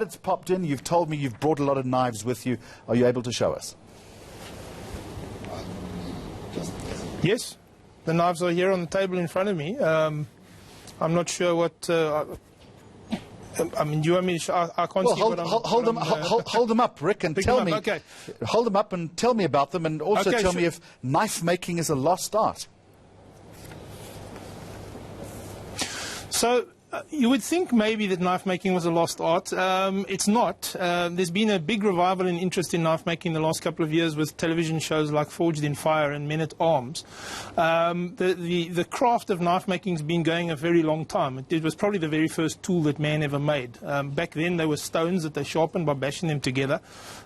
It's popped in. You've told me you've brought a lot of knives with you. Are you able to show us? Yes, the knives are here on the table in front of me. I'm not sure what. I mean, do you want me to show? I can't see what I'm. Hold them up, Rick, and tell me. Okay. Hold them up and tell me about them, and also Okay, tell me if knife making is a lost art. So. You would think maybe that knife making was a lost art. It's not. There's been a big revival in interest in knife making in the last couple of years with television shows like Forged in Fire and Men at Arms. The craft of knife making has been going a very long time. It was probably the very first tool that man ever made. Back then there were stones that they sharpened by bashing them together,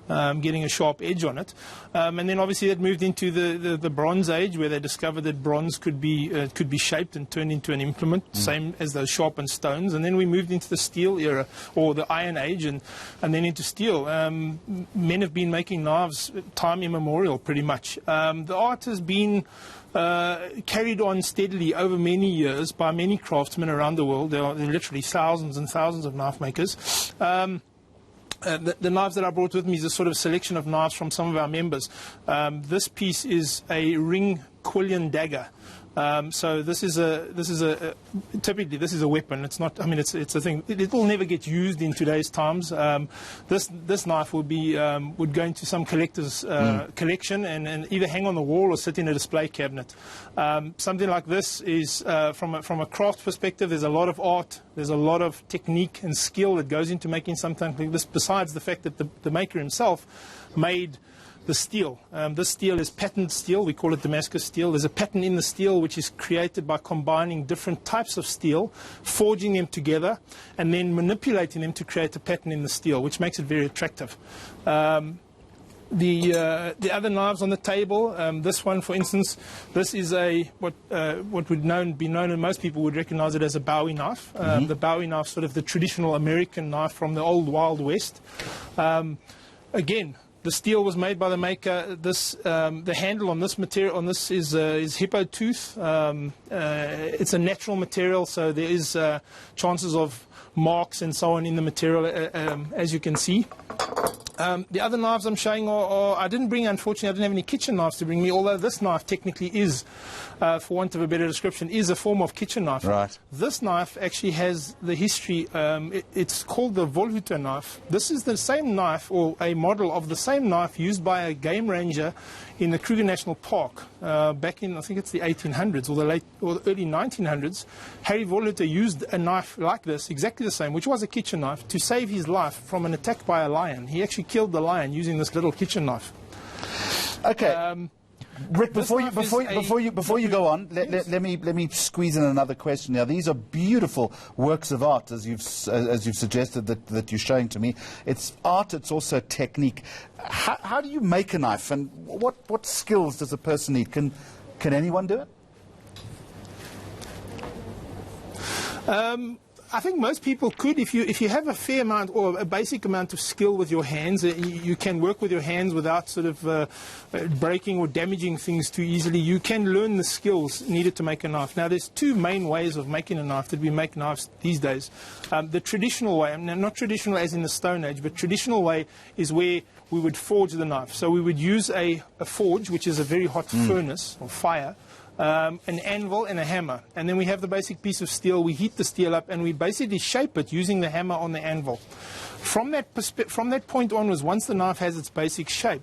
getting a sharp edge on it. And then obviously it moved into the Bronze Age, where they discovered that bronze could be shaped and turned into an implement, same as those sharpened stones. And then we moved into the steel era, or the Iron Age, and then into steel. Men have been making knives time immemorial, pretty much. The art has been carried on steadily over many years by many craftsmen around the world. There are literally thousands and thousands of knife makers. The knives that I brought with me is a sort of selection of knives from some of our members. This piece is a ring quillion dagger. So this is typically this is a weapon. It's not. I mean, it's a thing. It will never get used in today's times. This knife would go into some collector's collection and either hang on the wall or sit in a display cabinet. Something like this is from a craft perspective. There's a lot of art. There's a lot of technique and skill that goes into making something like this. Besides the fact that the maker himself made the steel. This steel is patterned steel. We call it Damascus steel. There's a pattern in the steel which is created by combining different types of steel, forging them together, and then manipulating them to create a pattern in the steel, which makes it very attractive. The other knives on the table, this one, for instance, this is what would be known, and most people would recognize it as a Bowie knife. The Bowie knife, sort of the traditional American knife from the old Wild West. Again, the steel was made by the maker. The handle on this material, is hippo tooth. It's a natural material, so there is chances of marks and so on in the material, as you can see. The other knives I'm showing I didn't bring, unfortunately, I didn't have any kitchen knives to bring me, although this knife technically is, for want of a better description, is a form of kitchen knife. Right. This knife actually has the history, it's called the Volhuter knife. This is the same knife, or a model of the same knife used by a game ranger in the Kruger National Park back in, I think it's the 1800s or the early 1900s. Harry Volhuter used a knife like this, exactly the same, which was a kitchen knife, to save his life from an attack by a lion. He actually killed the lion using this little kitchen knife. Okay. Rick, before you go on, let me squeeze in another question. Now, these are beautiful works of art, as you've suggested that you're showing to me. It's art. It's also technique. How do you make a knife, and what skills does a person need? Can anyone do it? I think most people could, if you have a fair amount or a basic amount of skill with your hands. You can work with your hands without sort of breaking or damaging things too easily. You can learn the skills needed to make a knife. Now, there's two main ways of making a knife that we make knives these days. The traditional way, not traditional as in the Stone Age, but traditional way is where we would forge the knife. So we would use a forge, which is a very hot furnace or fire, an anvil and a hammer, and then we have the basic piece of steel. We heat the steel up and we basically shape it using the hammer on the anvil. From that point onwards, once the knife has its basic shape,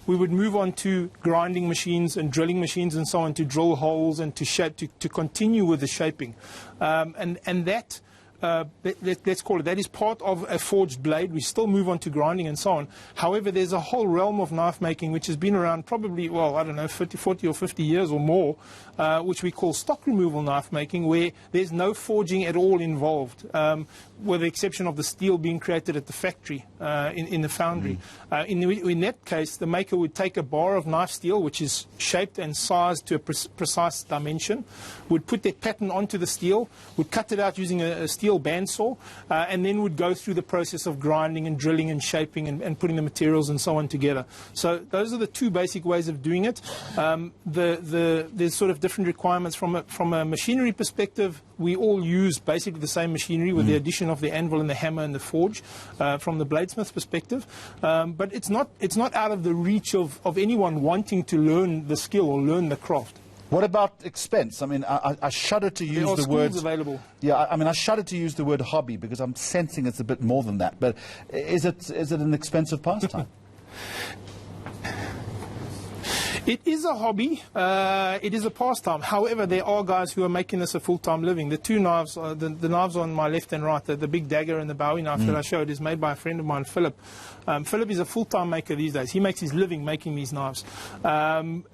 we would move on to grinding machines and drilling machines and so on to drill holes and to shape, to continue with the shaping, and that let's call it, that is part of a forged blade. We still move on to grinding and so on. However, there's a whole realm of knife making which has been around probably, well, I don't know, 40 or 50 years or more, which we call stock removal knife making, where there's no forging at all involved, with the exception of the steel being created at the factory, in the foundry. In that case, the maker would take a bar of knife steel, which is shaped and sized to a precise dimension, would put that pattern onto the steel, would cut it out using a steel steel bandsaw, and then would go through the process of grinding and drilling and shaping and putting the materials and so on together. So those are the two basic ways of doing it. There's sort of different requirements from a machinery perspective. We all use basically the same machinery with the addition of the anvil and the hammer and the forge from the bladesmith perspective. But it's not out of the reach of anyone wanting to learn the skill or learn the craft. What about expense? I mean, I shudder to use the word. Available. Yeah, I mean, I shudder to use the word hobby because I'm sensing it's a bit more than that. But is it an expensive pastime? It is a hobby. It is a pastime. However, there are guys who are making this a full-time living. The two knives, the knives on my left and right, the big dagger and the Bowie knife that I showed, is made by a friend of mine, Philip. Philip is a full-time maker these days. He makes his living making these knives.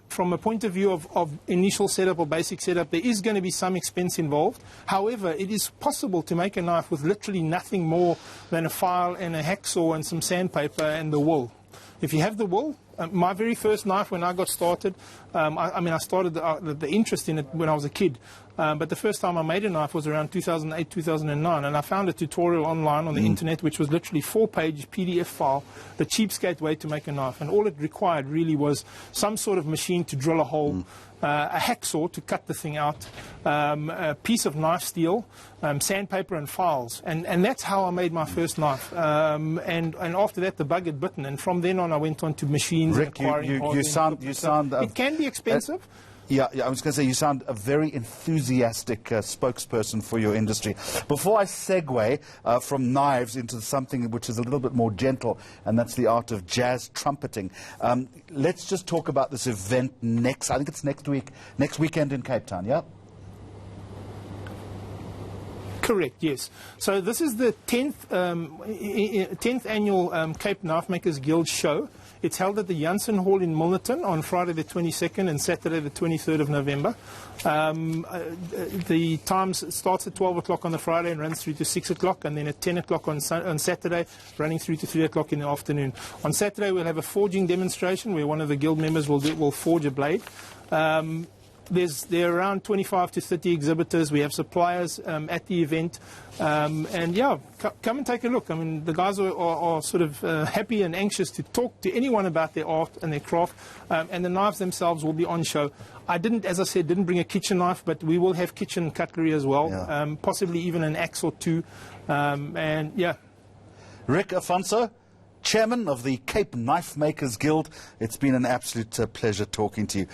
From a point of view of initial setup or basic setup, there is going to be some expense involved. However, it is possible to make a knife with literally nothing more than a file and a hacksaw and some sandpaper and the wool. If you have the wool, my very first knife when I got started, I started the interest in it when I was a kid. But the first time I made a knife was around 2008, 2009, and I found a tutorial online on the internet, which was literally 4-page PDF file, the cheapskate way to make a knife. And all it required really was some sort of machine to drill a hole, a hacksaw to cut the thing out, a piece of knife steel, sandpaper and files. And that's how I made my first knife. And after that, the bug had bitten. And from then on, I went on to machines. Rick, you sound it can be expensive. Yeah, I was going to say you sound a very enthusiastic spokesperson for your industry. Before I segue from knives into something which is a little bit more gentle, and that's the art of jazz trumpeting, let's just talk about this event I think it's next weekend in Cape Town, yeah? Correct, yes. So this is the 10th annual Cape Knifemakers Guild show. It's held at the Janssen Hall in Milnerton on Friday the 22nd and Saturday the 23rd of November. The times starts at 12 o'clock on the Friday and runs through to 6 o'clock, and then at 10 o'clock on Saturday, running through to 3 o'clock in the afternoon. On Saturday we'll have a forging demonstration where one of the guild members will forge a blade. There are around 25 to 30 exhibitors. We have suppliers at the event. And yeah, come and take a look. I mean, the guys are sort of happy and anxious to talk to anyone about their art and their craft. And the knives themselves will be on show. I didn't, as I said, didn't bring a kitchen knife, but we will have kitchen cutlery as well. Yeah. Possibly even an axe or two. And yeah. Rick Afonso, Chairman of the Cape Knifemakers Guild, it's been an absolute pleasure talking to you.